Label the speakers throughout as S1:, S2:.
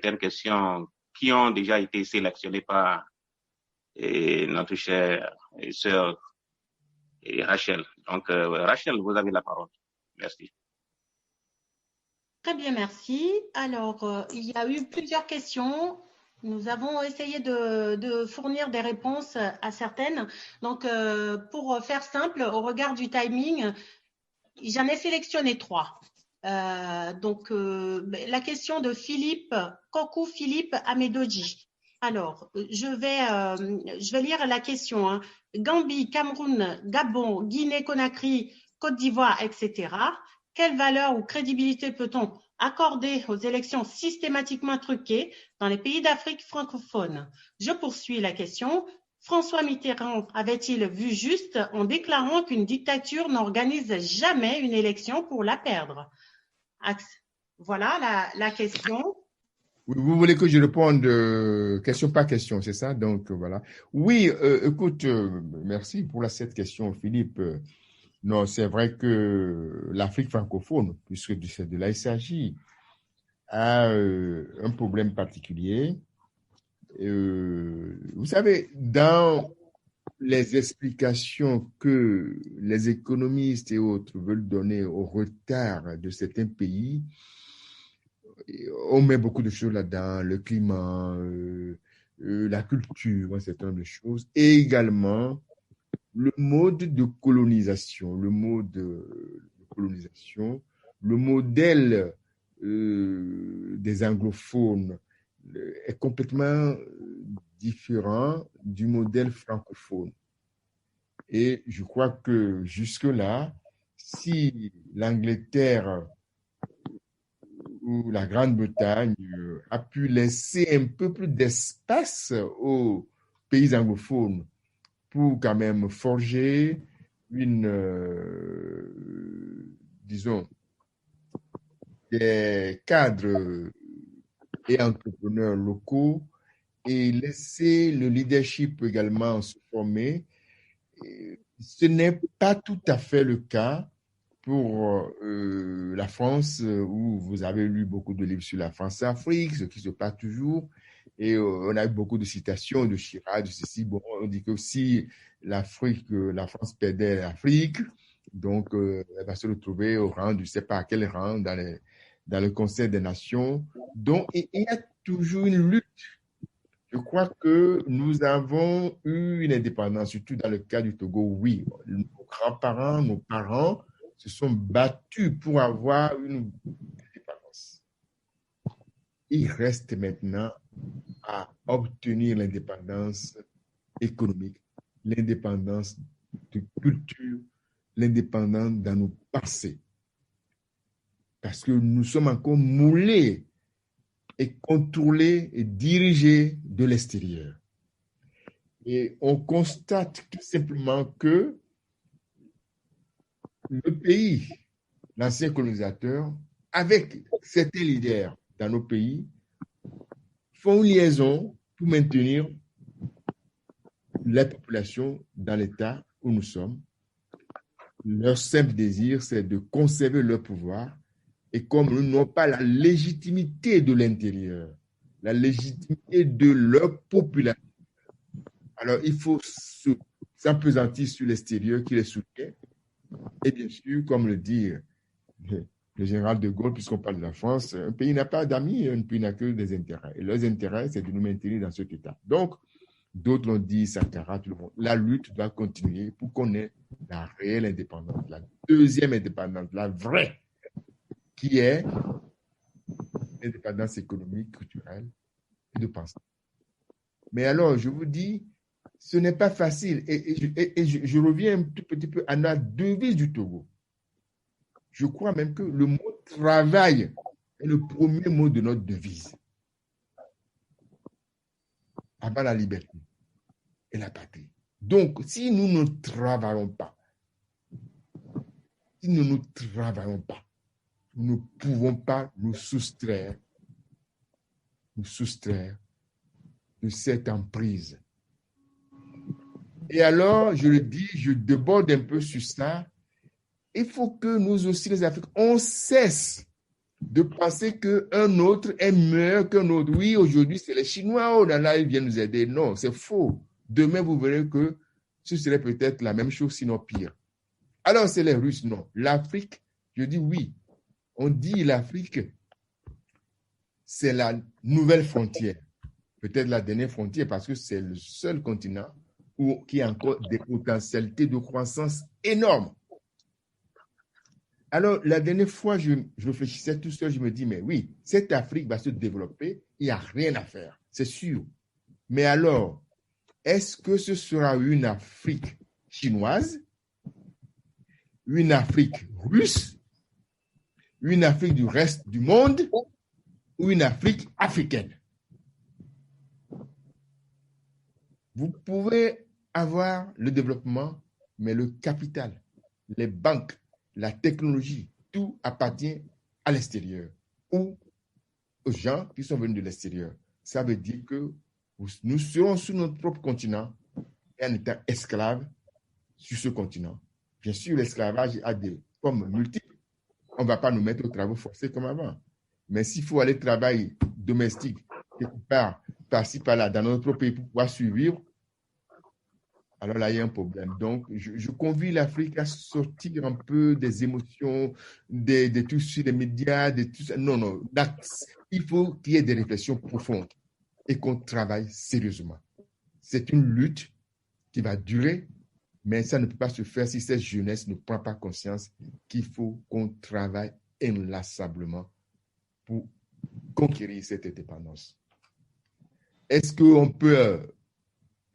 S1: certaines questions qui ont déjà été sélectionnées par notre chère sœur Rachel. Donc, Rachel, vous avez la parole. Merci.
S2: Très bien, merci. Alors, il y a eu plusieurs questions. Nous avons essayé de fournir des réponses à certaines. Donc, pour faire simple, au regard du timing, j'en ai sélectionné 3. La question de Philippe, Kokou Philippe Amedoji. Alors, je vais lire la question. Hein. Gambie, Cameroun, Gabon, Guinée-Conakry, Côte d'Ivoire, etc. Quelle valeur ou crédibilité peut-on accorder aux élections systématiquement truquées dans les pays d'Afrique francophone? Je poursuis la question. François Mitterrand avait-il vu juste en déclarant qu'une dictature n'organise jamais une élection pour la perdre? Voilà la question.
S3: Vous voulez que je réponde question par question, c'est ça? Donc, voilà. Oui, écoute, merci pour cette question, Philippe. Non, c'est vrai que l'Afrique francophone, puisque de là il s'agit, a un problème particulier. Vous savez, dans les explications que les économistes et autres veulent donner au retard de certains pays, on met beaucoup de choses là-dedans, le climat, la culture, un certain nombre de choses, et également le mode de colonisation, le modèle des anglophones est complètement différent du modèle francophone. Et je crois que jusque-là, si l'Angleterre ou la Grande-Bretagne a pu laisser un peu plus d'espace aux pays anglophones pour quand même forger disons, des cadres et entrepreneurs locaux et laisser le leadership également se former. Ce n'est pas tout à fait le cas pour la France, où vous avez lu beaucoup de livres sur la France-Afrique, ce qui se passe toujours. Et on a eu beaucoup de citations de Chirac, de ceci. Bon, on dit que si la France perdait l'Afrique, donc elle va se retrouver au rang, je ne sais pas à quel rang, dans le Conseil des Nations. Donc, il y a toujours une lutte. Je crois que nous avons eu une indépendance, surtout dans le cas du Togo. Oui, nos grands-parents, nos parents se sont battus pour avoir une indépendance. Il reste maintenant à obtenir l'indépendance économique, l'indépendance de culture, l'indépendance dans nos passés. Parce que nous sommes encore moulés et contrôlés et dirigés de l'extérieur. Et on constate tout simplement que le pays, l'ancien colonisateur, avec certains leaders dans nos pays, font une liaison pour maintenir la population dans l'état où nous sommes. Leur simple désir, c'est de conserver leur pouvoir. Et comme nous n'avons pas la légitimité de l'intérieur, la légitimité de leur population, alors il faut s'appesantir sur l'extérieur qui les soutient. Et bien sûr, comme le dit le général de Gaulle, puisqu'on parle de la France, un pays n'a pas d'amis, un pays n'a que des intérêts. Et leurs intérêts, c'est de nous maintenir dans cet état. Donc, d'autres l'ont dit, Sankara, tout le monde. La lutte doit continuer pour qu'on ait la réelle indépendance, la deuxième indépendance, la vraie, qui est l'indépendance économique, culturelle et de pensée. Mais alors, je vous dis, ce n'est pas facile. Et je reviens un tout petit peu à la devise du Togo. Je crois même que le mot travail est le premier mot de notre devise. Avant la liberté et la patrie. Donc, si nous ne travaillons pas, nous ne pouvons pas nous soustraire de cette emprise. Et alors, je le dis, je déborde un peu sur ça. Il faut que nous aussi, les Africains, on cesse de penser qu'un autre est meilleur qu'un autre. Oui, aujourd'hui, c'est les Chinois, oh là là, ils viennent nous aider. Non, c'est faux. Demain, vous verrez que ce serait peut-être la même chose, sinon pire. Alors, c'est les Russes, non. L'Afrique, je dis oui. On dit l'Afrique, c'est la nouvelle frontière. Peut-être la dernière frontière parce que c'est le seul continent qui a encore des potentialités de croissance énormes. Alors, la dernière fois, je réfléchissais tout seul, je me dis, mais oui, cette Afrique va se développer, il n'y a rien à faire, c'est sûr. Mais alors, est-ce que ce sera une Afrique chinoise, une Afrique russe, une Afrique du reste du monde ou une Afrique africaine? Vous pouvez avoir le développement, mais le capital, les banques, la technologie, tout appartient à l'extérieur ou aux gens qui sont venus de l'extérieur. Ça veut dire que nous serons sur notre propre continent et en étant esclaves sur ce continent. Bien sûr, l'esclavage a des formes multiples. On ne va pas nous mettre aux travaux forcés comme avant. Mais s'il faut aller travailler domestique, quelque part, par-ci, par-là, dans notre propre pays pour pouvoir survivre, alors là, il y a un problème. Donc, je convie l'Afrique à sortir un peu des émotions, de tout sur les médias, de tout ça. Non, non. Là, il faut qu'il y ait des réflexions profondes et qu'on travaille sérieusement. C'est une lutte qui va durer, mais ça ne peut pas se faire si cette jeunesse ne prend pas conscience qu'il faut qu'on travaille inlassablement pour conquérir cette indépendance. Est-ce qu'on peut...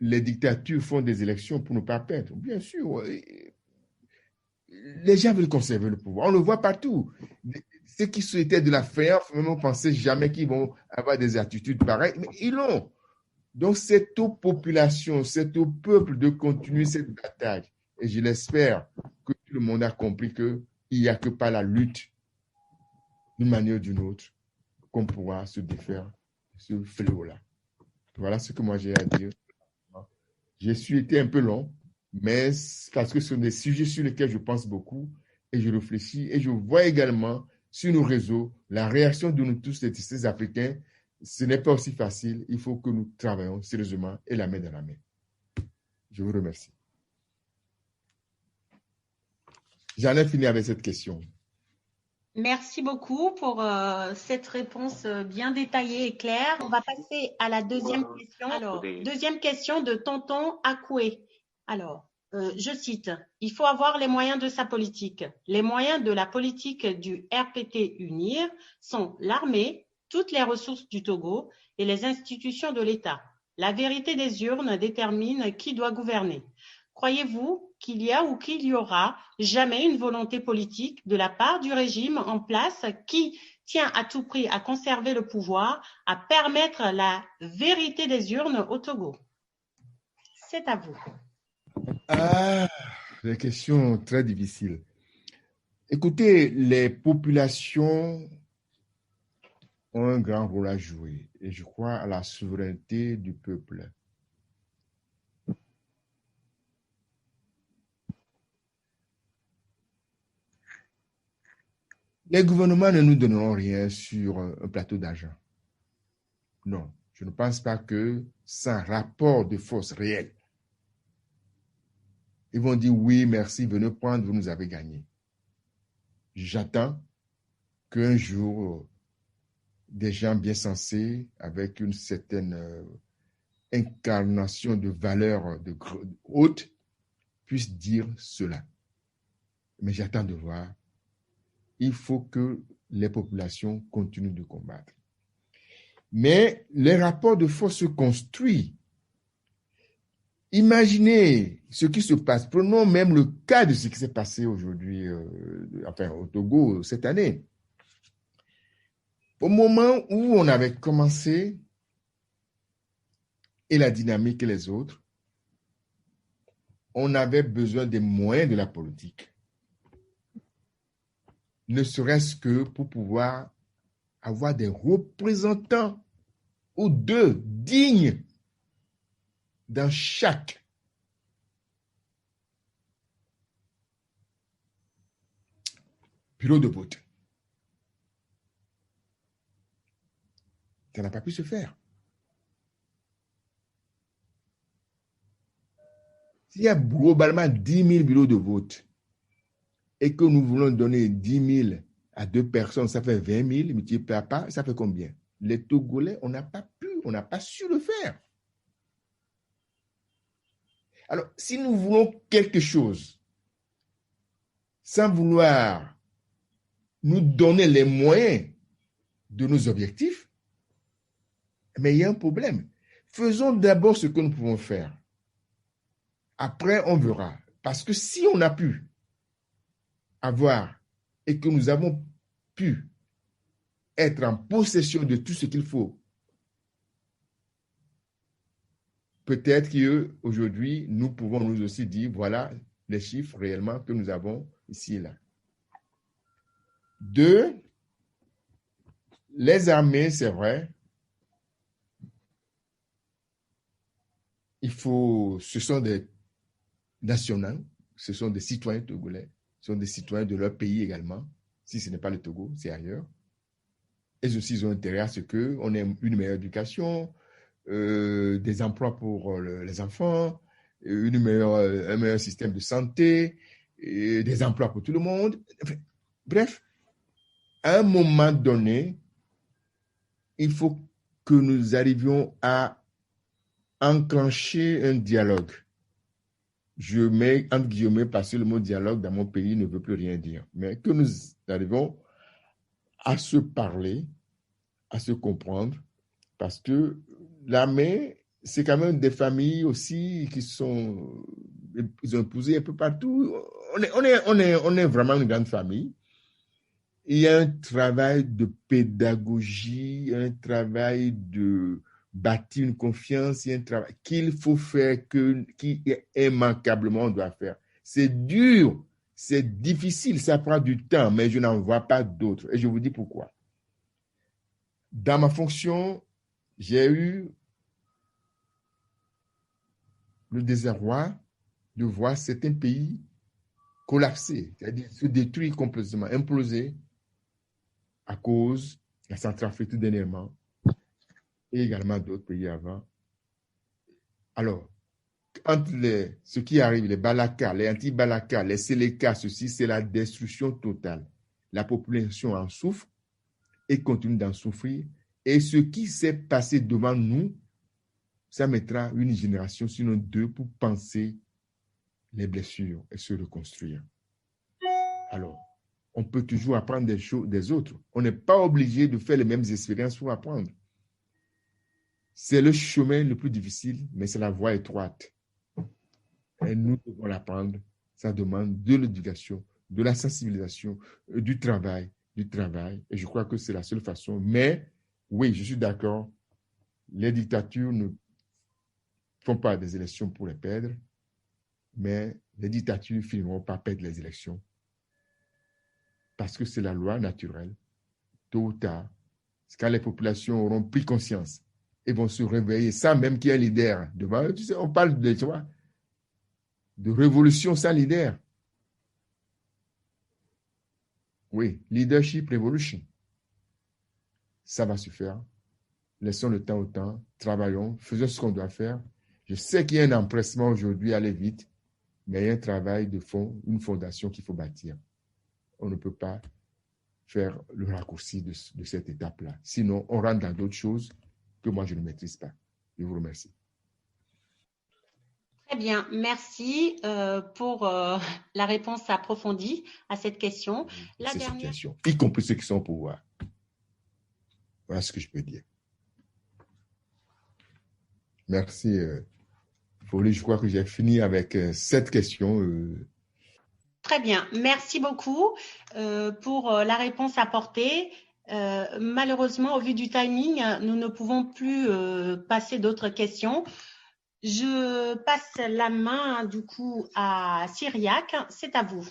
S3: les dictatures font des élections pour ne pas perdre. Bien sûr, les gens veulent conserver le pouvoir. On le voit partout. Ceux qui souhaitaient de la faïence, on ne pensait jamais qu'ils vont avoir des attitudes pareilles, mais ils l'ont. Donc, c'est aux populations, c'est au peuple de continuer cette bataille. Et je l'espère que tout le monde a compris qu'il n'y a que par la lutte, d'une manière ou d'une autre, qu'on pourra se défaire de ce fléau-là. Voilà ce que moi j'ai à dire. J'ai su été un peu long, mais parce que ce sont des sujets sur lesquels je pense beaucoup et je réfléchis et je vois également sur nos réseaux la réaction de nous tous, les Africains. Ce n'est pas aussi facile. Il faut que nous travaillions sérieusement et la main dans la main. Je vous remercie. J'en ai fini avec cette question.
S2: Merci beaucoup pour cette réponse bien détaillée et claire. On va passer à la deuxième question. Alors, deuxième question de Tonton Akoué. Alors, je cite, « Il faut avoir les moyens de sa politique. Les moyens de la politique du RPT UNIR sont l'armée, toutes les ressources du Togo et les institutions de l'État. La vérité des urnes détermine qui doit gouverner. Croyez-vous qu'il y a ou qu'il y aura jamais une volonté politique de la part du régime en place qui tient à tout prix à conserver le pouvoir, à permettre la vérité des urnes au Togo? » C'est à vous.
S3: Ah, des questions très difficiles. Écoutez, les populations ont un grand rôle à jouer et je crois à la souveraineté du peuple. Les gouvernements ne nous donneront rien sur un plateau d'argent. Non, je ne pense pas que sans rapport de force réel, ils vont dire oui, merci, venez prendre, vous nous avez gagné. J'attends qu'un jour, des gens bien sensés, avec une certaine incarnation de valeurs hautes, puissent dire cela. Mais j'attends de voir. Il faut que les populations continuent de combattre. Mais les rapports de force se construisent. Imaginez ce qui se passe. Prenons même le cas de ce qui s'est passé aujourd'hui, au Togo cette année. Au moment où on avait commencé, et la dynamique et les autres, on avait besoin des moyens de la politique. Ne serait-ce que pour pouvoir avoir des représentants ou deux dignes dans chaque bureau de vote. Ça n'a pas pu se faire. S'il y a globalement 10 000 bureaux de vote et que nous voulons donner 10 000 à 2 personnes, ça fait 20 000, multiplié par pas, ça fait combien? Les Togolais, on n'a pas su le faire. Alors, si nous voulons quelque chose, sans vouloir nous donner les moyens de nos objectifs, mais il y a un problème. Faisons d'abord ce que nous pouvons faire. Après, on verra. Parce que si on a pu avoir et que nous avons pu être en possession de tout ce qu'il faut, peut-être qu'aujourd'hui, nous pouvons nous aussi dire, voilà les chiffres réellement que nous avons ici et là. 2, les armées, c'est vrai, ce sont des nationaux, ce sont des citoyens togolais, ce sont des citoyens de leur pays également. Si ce n'est pas le Togo, c'est ailleurs. Et aussi, ils ont intérêt à ce qu'on ait une meilleure éducation, des emplois pour les enfants, un meilleur système de santé, des emplois pour tout le monde. Bref, à un moment donné, il faut que nous arrivions à enclencher un dialogue. Je mets entre guillemets parce que le mot dialogue dans mon pays ne veut plus rien dire, mais que nous arrivons à se parler, à se comprendre, parce que l'armée, c'est quand même des familles aussi ils ont épousé un peu partout. On est vraiment une grande famille. Il y a un travail de pédagogie, un travail de bâtir une confiance, il y a un travail qu'il faut faire, qu'immanquablement on doit faire. C'est dur, c'est difficile, ça prend du temps, mais je n'en vois pas d'autres. Et je vous dis pourquoi. Dans ma fonction, j'ai eu le désarroi de voir certains pays collapser, c'est-à-dire se détruire complètement, imploser à cause de la Centrafrique tout dernièrement et également d'autres pays avant. Alors, entre ce qui arrive, les Balaka, les anti-Balaka, les Séléka, ceci, c'est la destruction totale. La population en souffre et continue d'en souffrir. Et ce qui s'est passé devant nous, ça mettra une génération, sinon 2, pour penser les blessures et se reconstruire. Alors, on peut toujours apprendre des choses des autres. On n'est pas obligé de faire les mêmes expériences pour apprendre. C'est le chemin le plus difficile, mais c'est la voie étroite. Et nous devons l'apprendre. Ça demande de l'éducation, de la sensibilisation, du travail. Et je crois que c'est la seule façon. Mais, oui, je suis d'accord, les dictatures ne font pas des élections pour les perdre, mais les dictatures finiront par perdre les élections. Parce que c'est la loi naturelle. Tôt ou tard, quand les populations auront pris conscience et vont se réveiller, sans même qu'il y ait un leader devant. Tu sais, on parle de révolution sans leader. Oui, leadership revolution. Ça va se faire. Laissons le temps au temps, travaillons, faisons ce qu'on doit faire. Je sais qu'il y a un empressement aujourd'hui à aller vite, mais il y a un travail de fond, une fondation qu'il faut bâtir. On ne peut pas faire le raccourci de cette étape-là. Sinon, on rentre dans d'autres choses que moi, je ne maîtrise pas. Je vous remercie.
S2: Très bien, merci pour la réponse approfondie à cette question. La dernière
S3: situation, y compris ceux qui sont au pouvoir. Voilà ce que je peux dire. Merci, Folie. Je crois que j'ai fini avec cette question.
S2: Très bien, merci beaucoup pour la réponse apportée. Malheureusement, au vu du timing, nous ne pouvons plus passer d'autres questions. Je passe la main du coup à Cyriac, c'est à vous. La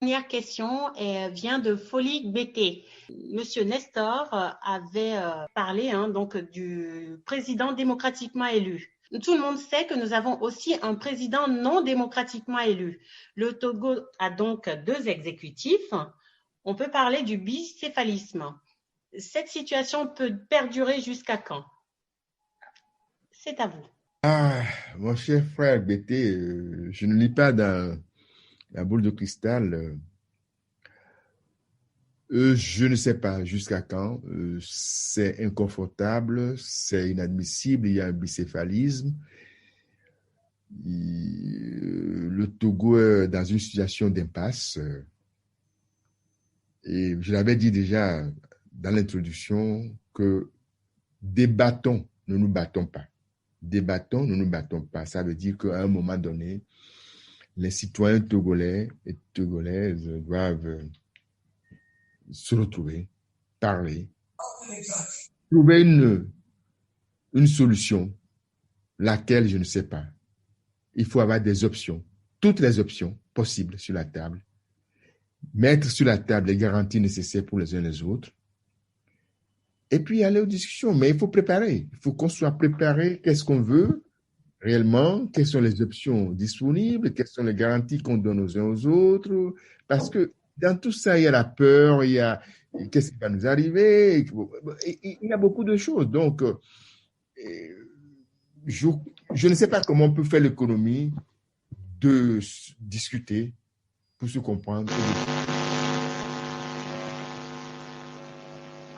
S2: première question vient de Folie BT. Monsieur Nestor avait parlé donc du président démocratiquement élu. Tout le monde sait que nous avons aussi un président non démocratiquement élu. Le Togo a donc 2 exécutifs. On peut parler du bicéphalisme. cette situation peut perdurer jusqu'à quand? C'est à vous.
S3: Ah, mon cher frère Bété, je ne lis pas dans la boule de cristal. Je ne sais pas jusqu'à quand. C'est inconfortable, c'est inadmissible, il y a un bicéphalisme. Le Togo est dans une situation d'impasse. Et je l'avais dit déjà dans l'introduction que débattons, ne nous battons pas. Débattons, ne nous battons pas. Ça veut dire qu'à un moment donné, les citoyens togolais et togolaises doivent se retrouver, parler, trouver une solution, laquelle je ne sais pas. Il faut avoir des options, toutes les options possibles sur la table, mettre sur la table les garanties nécessaires pour les uns et les autres, et puis aller aux discussions. Mais il faut préparer, il faut qu'on soit préparé, qu'est-ce qu'on veut réellement, quelles sont les options disponibles, quelles sont les garanties qu'on donne aux uns aux autres, parce que dans tout ça, il y a la peur, il y a qu'est-ce qui va nous arriver, il y a beaucoup de choses. Donc, je ne sais pas comment on peut faire l'économie de discuter pour se comprendre.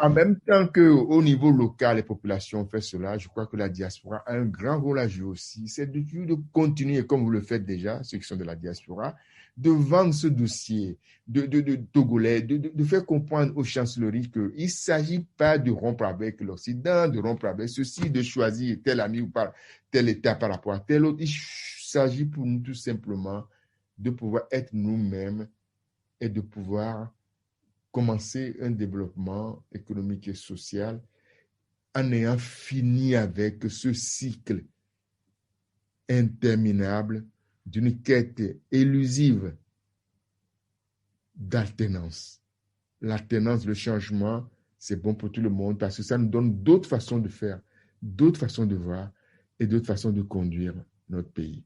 S3: En même temps qu'au niveau local, les populations font cela, je crois que la diaspora a un grand rôle à jouer aussi. C'est de continuer, comme vous le faites déjà, ceux qui sont de la diaspora, de vendre ce dossier de Togolais, de faire comprendre aux chancelleries qu'il ne s'agit pas de rompre avec l'Occident, de rompre avec ceci, de choisir tel ami ou pas tel État par rapport à tel autre. Il s'agit pour nous tout simplement de pouvoir être nous-mêmes et de pouvoir commencer un développement économique et social en ayant fini avec ce cycle interminable d'une quête élusive d'alternance. L'alternance, le changement, c'est bon pour tout le monde parce que ça nous donne d'autres façons de faire, d'autres façons de voir et d'autres façons de conduire notre pays.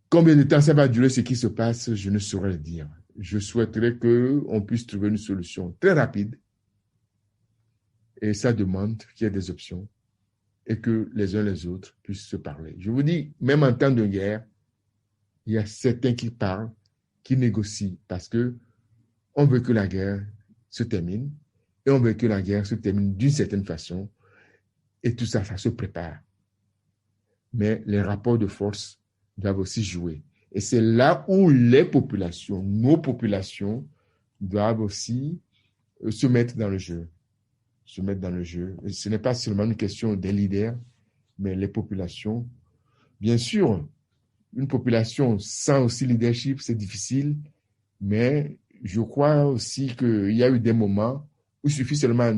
S3: Combien de temps ça va durer, ce qui se passe, je ne saurais le dire. Je souhaiterais qu'on puisse trouver une solution très rapide et ça demande qu'il y ait des options et que les uns les autres puissent se parler. Je vous dis, même en temps de guerre, il y a certains qui parlent, qui négocient parce qu'on veut que la guerre se termine et on veut que la guerre se termine d'une certaine façon et tout ça, ça se prépare. Mais les rapports de force doivent aussi jouer. Et c'est là où les populations, nos populations, doivent aussi se mettre dans le jeu. Se mettre dans le jeu. Et ce n'est pas seulement une question des leaders, mais les populations. Bien sûr, une population sans aussi leadership, c'est difficile, mais je crois aussi qu'il y a eu des moments où il suffit seulement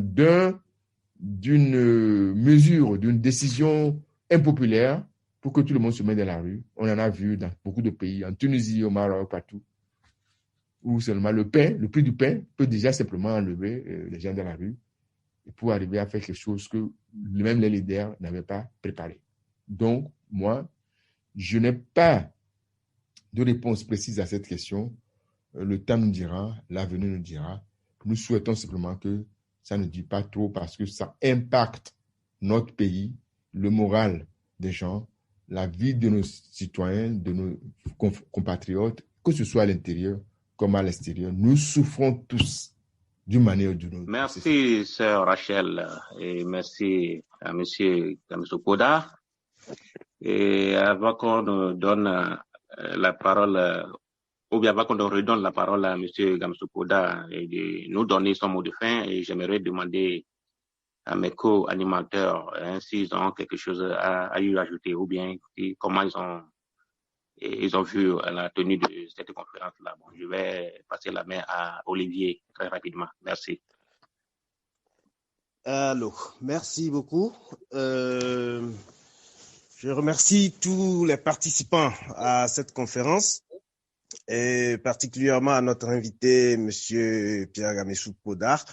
S3: d'une mesure, d'une décision impopulaire pour que tout le monde se mette dans la rue. On en a vu dans beaucoup de pays, en Tunisie, au Maroc, partout, où seulement le prix du pain peut déjà simplement enlever les gens dans la rue pour arriver à faire quelque chose que même les leaders n'avaient pas préparé. Donc, moi, je n'ai pas de réponse précise à cette question. Le temps nous dira, l'avenir nous dira. Nous souhaitons simplement que ça ne dure pas trop parce que ça impacte notre pays, le moral des gens, la vie de nos citoyens, de nos compatriotes, que ce soit à l'intérieur comme à l'extérieur. Nous souffrons tous d'une manière ou d'une autre.
S1: Merci, sœur Rachel, et merci à monsieur Gamso-Koda. Et avant qu'on nous donne la parole, ou bien avant qu'on nous redonne la parole à monsieur Gamso-Koda et de nous donner son mot de fin, et j'aimerais demander à mes co-animateurs s'ils ont quelque chose à y ajouter ou bien comment ils ont vu la tenue de cette conférence-là. Bon, je vais passer la main à Olivier très rapidement. Merci.
S4: Allô, merci beaucoup. Je remercie tous les participants à cette conférence et particulièrement à notre invité, monsieur Pierre Gamessou-Koda,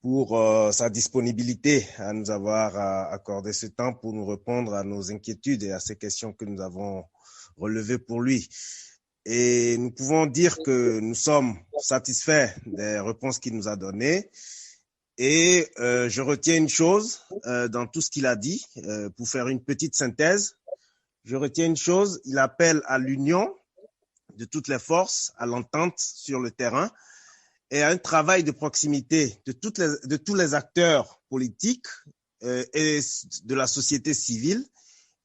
S4: pour sa disponibilité à nous avoir accordé ce temps pour nous répondre à nos inquiétudes et à ces questions que nous avons relevées pour lui. et nous pouvons dire que nous sommes satisfaits des réponses qu'il nous a données. Et je retiens une chose dans tout ce qu'il a dit, pour faire une petite synthèse. Je retiens une chose, il appelle à l'union de toutes les forces, à l'entente sur le terrain et à un travail de proximité de tous les acteurs politiques et de la société civile.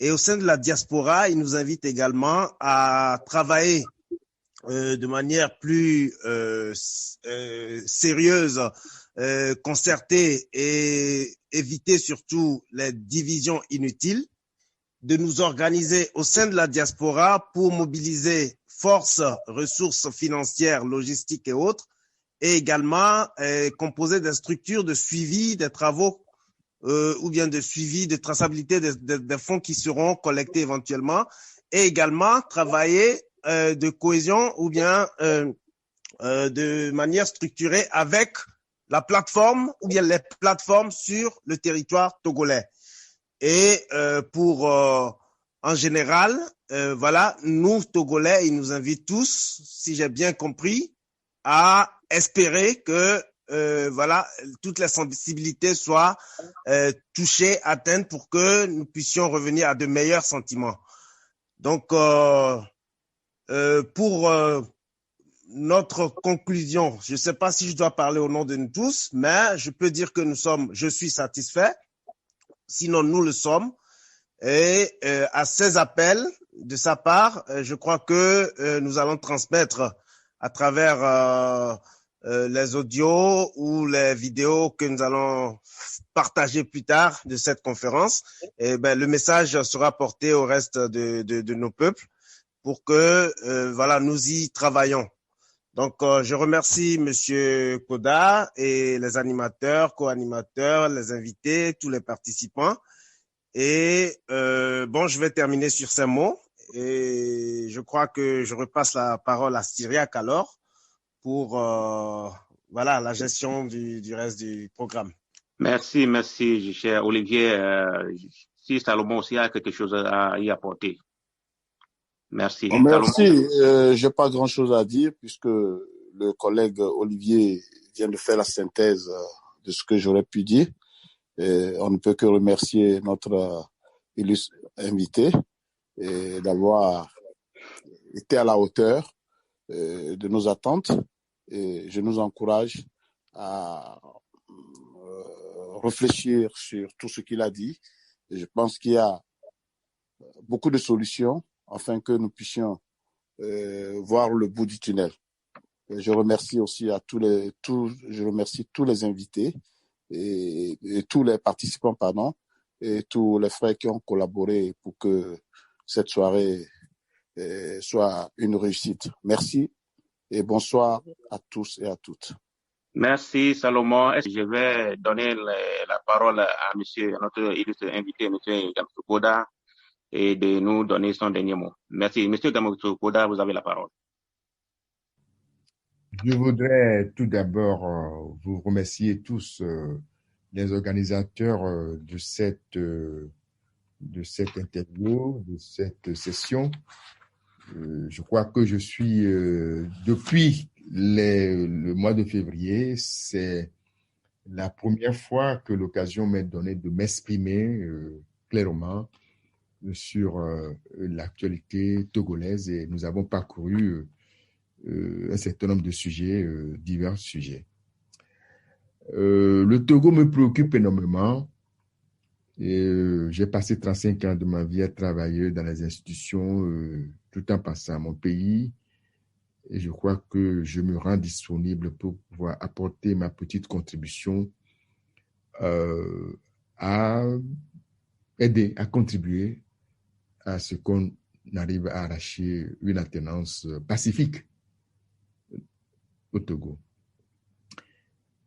S4: Et au sein de la diaspora, il nous invite également à travailler de manière plus sérieuse, concertée et éviter surtout les divisions inutiles, de nous organiser au sein de la diaspora pour mobiliser forces, ressources financières, logistiques et autres, et également composer des structures de suivi des travaux ou bien de suivi de traçabilité des fonds qui seront collectés éventuellement, et également travailler de cohésion ou bien de manière structurée avec la plateforme ou bien les plateformes sur le territoire togolais. Et en général, voilà, nous Togolais, ils nous invitent tous, si j'ai bien compris, à espérer que voilà, toutes les sensibilités soient touchées, atteintes pour que nous puissions revenir à de meilleurs sentiments. Donc, pour notre conclusion, je ne sais pas si je dois parler au nom de nous tous, mais je peux dire que je suis satisfait, sinon nous le sommes. Et à ces appels de sa part, je crois que nous allons transmettre à travers les audios ou les vidéos que nous allons partager plus tard de cette conférence. Et le message sera porté au reste de nos peuples pour que voilà, nous y travaillons. Donc, je remercie Monsieur Koda et les animateurs, co-animateurs, les invités, tous les participants. Et je vais terminer sur ces mots. Et je crois que je repasse la parole à Cyriac alors pour voilà, la gestion du reste du programme.
S1: Merci, cher Olivier. Si Salomon aussi a quelque chose à y apporter. Merci.
S5: Oh, merci. J'ai pas grand-chose à dire puisque le collègue Olivier vient de faire la synthèse de ce que j'aurais pu dire. Et on ne peut que remercier notre illustre invité d'avoir été à la hauteur de nos attentes. Et je nous encourage à réfléchir sur tout ce qu'il a dit. Et je pense qu'il y a beaucoup de solutions afin que nous puissions voir le bout du tunnel. Et je remercie aussi je remercie tous les invités et tous les participants, et tous les frères qui ont collaboré pour que cette soirée soit une réussite. Merci et bonsoir à tous et à toutes.
S1: Merci Salomon. Je vais donner la parole à notre illustre invité, monsieur Gamsou Koda, et de nous donner son dernier mot. Merci. Monsieur Gamsou Koda, vous avez la parole.
S3: Je voudrais tout d'abord vous remercier tous les organisateurs de cette interview, de cette session. Je crois que je suis, depuis le mois de février, c'est la première fois que l'occasion m'est donnée de m'exprimer clairement sur l'actualité togolaise, et nous avons parcouru un certain nombre de sujets, divers sujets. Le Togo me préoccupe énormément. J'ai passé 35 ans de ma vie à travailler dans les institutions tout en passant à mon pays. Et je crois que je me rends disponible pour pouvoir apporter ma petite contribution à aider, à contribuer à ce qu'on arrive à arracher une alternance pacifique au Togo.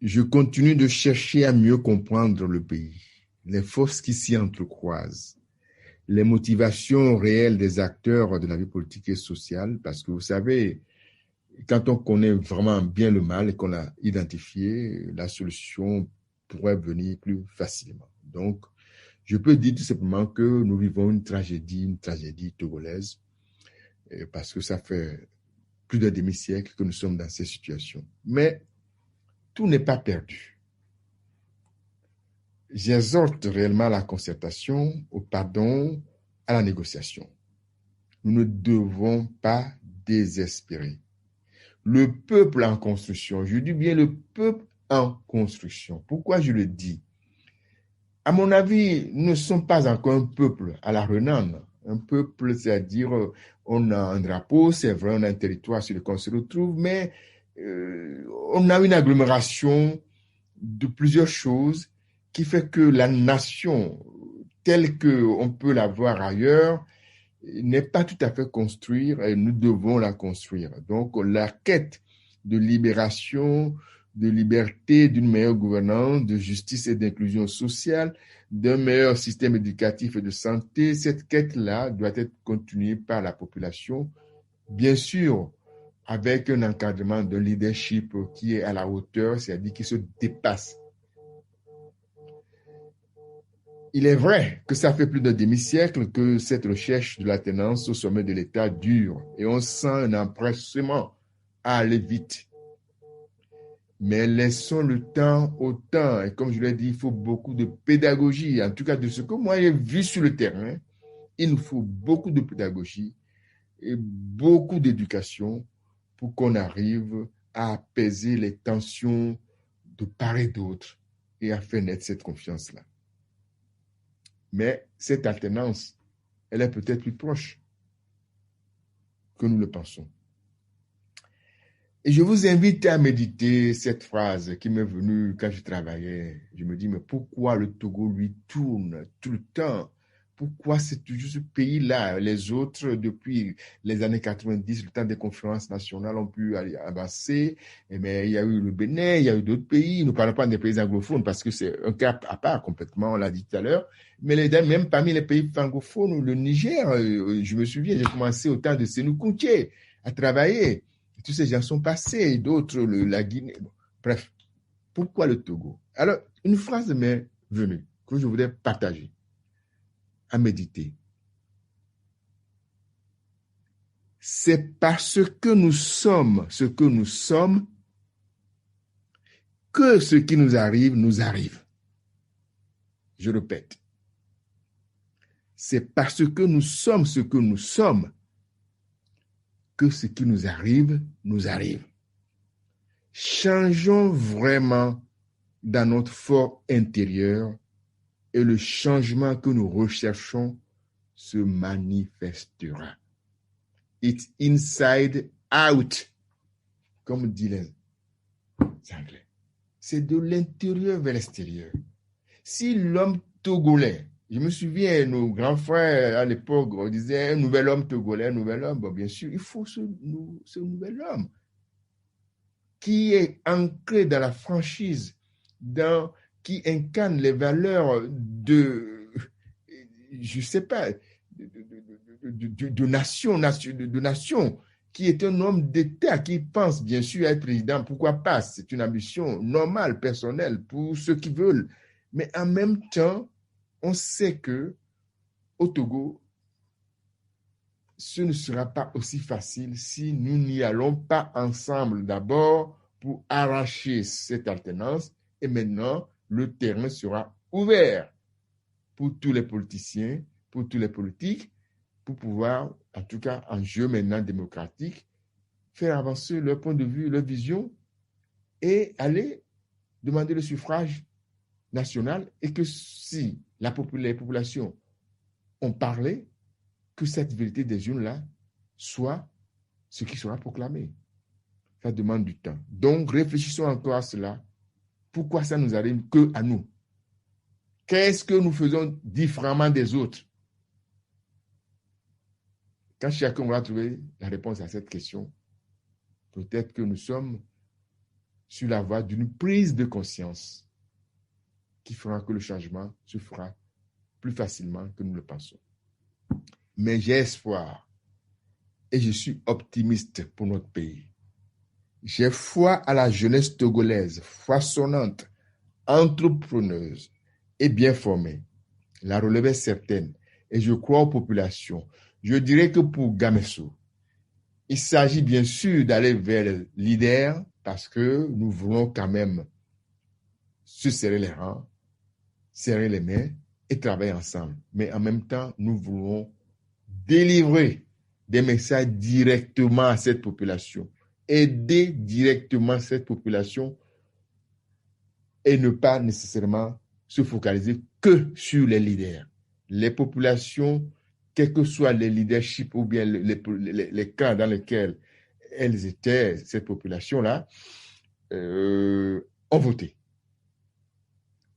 S3: Je continue de chercher à mieux comprendre le pays, les forces qui s'y entrecroisent, les motivations réelles des acteurs de la vie politique et sociale, parce que vous savez, quand on connaît vraiment bien le mal et qu'on l'a identifié, la solution pourrait venir plus facilement. Donc, je peux dire tout simplement que nous vivons une tragédie togolaise, parce que ça fait plus d'un demi-siècle que nous sommes dans ces situations. Mais tout n'est pas perdu. J'exhorte réellement à la concertation, au pardon, à la négociation. Nous ne devons pas désespérer. Le peuple en construction, je dis bien le peuple en construction. Pourquoi je le dis? À mon avis, nous ne sommes pas encore un peuple à la Renan. Un peuple, c'est-à-dire, on a un drapeau, c'est vrai, on a un territoire sur lequel on se retrouve, mais on a une agglomération de plusieurs choses qui fait que la nation, telle qu'on peut la voir ailleurs, n'est pas tout à fait construite et nous devons la construire. Donc, la quête de libération, de liberté, d'une meilleure gouvernance, de justice et d'inclusion sociale, d'un meilleur système éducatif et de santé, cette quête-là doit être continuée par la population, bien sûr, avec un encadrement d'un leadership qui est à la hauteur, c'est-à-dire qui se dépasse. Il est vrai que ça fait plus d'un demi-siècle que cette recherche de l'alternance au sommet de l'État dure et on sent un empressement à aller vite. Mais laissons le temps au temps. Et comme je l'ai dit, il faut beaucoup de pédagogie. En tout cas, de ce que moi j'ai vu sur le terrain, il nous faut beaucoup de pédagogie et beaucoup d'éducation pour qu'on arrive à apaiser les tensions de part et d'autre et à faire naître cette confiance-là. Mais cette alternance, elle est peut-être plus proche que nous le pensons. Et je vous invite à méditer cette phrase qui m'est venue quand je travaillais. Je me dis, mais pourquoi le Togo lui tourne tout le temps? Pourquoi c'est toujours ce pays-là? Les autres, depuis les années 90, le temps des conférences nationales, ont pu avancer. Mais il y a eu le Bénin, il y a eu d'autres pays. Nous ne parlons pas des pays anglophones parce que c'est un cas à part complètement, on l'a dit tout à l'heure. Mais même parmi les pays francophones, le Niger, je me souviens, j'ai commencé au temps de Sénou Kounké à travailler. Tous ces gens sont passés, d'autres, la Guinée. Bon, bref, pourquoi le Togo? Alors, une phrase m'est venue que je voudrais partager, à méditer. C'est parce que nous sommes ce que nous sommes que ce qui nous arrive, nous arrive. Je répète. C'est parce que nous sommes ce que nous sommes que ce qui nous arrive, nous arrive. Changeons vraiment dans notre fort intérieur et le changement que nous recherchons se manifestera. It's inside out, comme disent les Anglais. C'est de l'intérieur vers l'extérieur. Si l'homme togolais, je me souviens, nos grands frères à l'époque, on disait un nouvel homme togolais, un nouvel homme. Bon, bien sûr, il faut ce nouvel homme qui est ancré dans la franchise, qui incarne les valeurs de nation, qui est un homme d'État, qui pense bien sûr être président, pourquoi pas, c'est une ambition normale, personnelle, pour ceux qui veulent. Mais en même temps, on sait que au Togo, ce ne sera pas aussi facile si nous n'y allons pas ensemble d'abord pour arracher cette alternance. Et maintenant, le terrain sera ouvert pour tous les politiciens, pour tous les politiques, pour pouvoir, en tout cas en jeu maintenant démocratique, faire avancer leur point de vue, leur vision et aller demander le suffrage national et que si les populations ont parlé, que cette vérité des urnes-là soit ce qui sera proclamé. Ça demande du temps. Donc, réfléchissons encore à cela. Pourquoi ça nous arrive que à nous? Qu'est-ce que nous faisons différemment des autres? Quand chacun va trouver la réponse à cette question, peut-être que nous sommes sur la voie d'une prise de conscience qui fera que le changement se fera plus facilement que nous le pensons. Mais j'ai espoir et je suis optimiste pour notre pays. J'ai foi à la jeunesse togolaise, foisonnante, entrepreneuse et bien formée. La relève est certaine et je crois aux populations. Je dirais que pour Gamesso, Il s'agit bien sûr d'aller vers les leaders parce que nous voulons quand même se serrer les rangs, serrer les mains et travailler ensemble. Mais en même temps, nous voulons délivrer des messages directement à cette population, aider directement cette population et ne pas nécessairement se focaliser que sur les leaders. Les populations, quels que soient les leaderships ou bien les cas dans lesquels elles étaient, cette population-là, ont voté.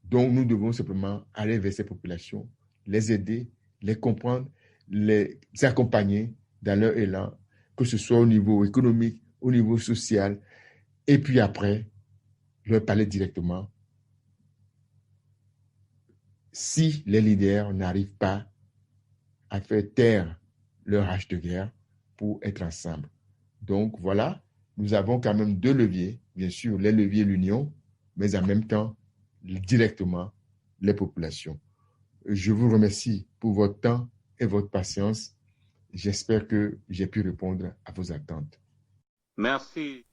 S3: Donc, nous devons simplement aller vers ces populations, les aider, les comprendre, les accompagner dans leur élan, que ce soit au niveau économique, au niveau social, et puis après, leur parler directement. Si les leaders n'arrivent pas à faire taire leur hache de guerre pour être ensemble. Donc, voilà, nous avons quand même deux leviers. Bien sûr, les leviers l'union, mais en même temps, directement, les populations. Je vous remercie pour votre temps et votre patience. J'espère que j'ai pu répondre à vos attentes.
S1: Merci.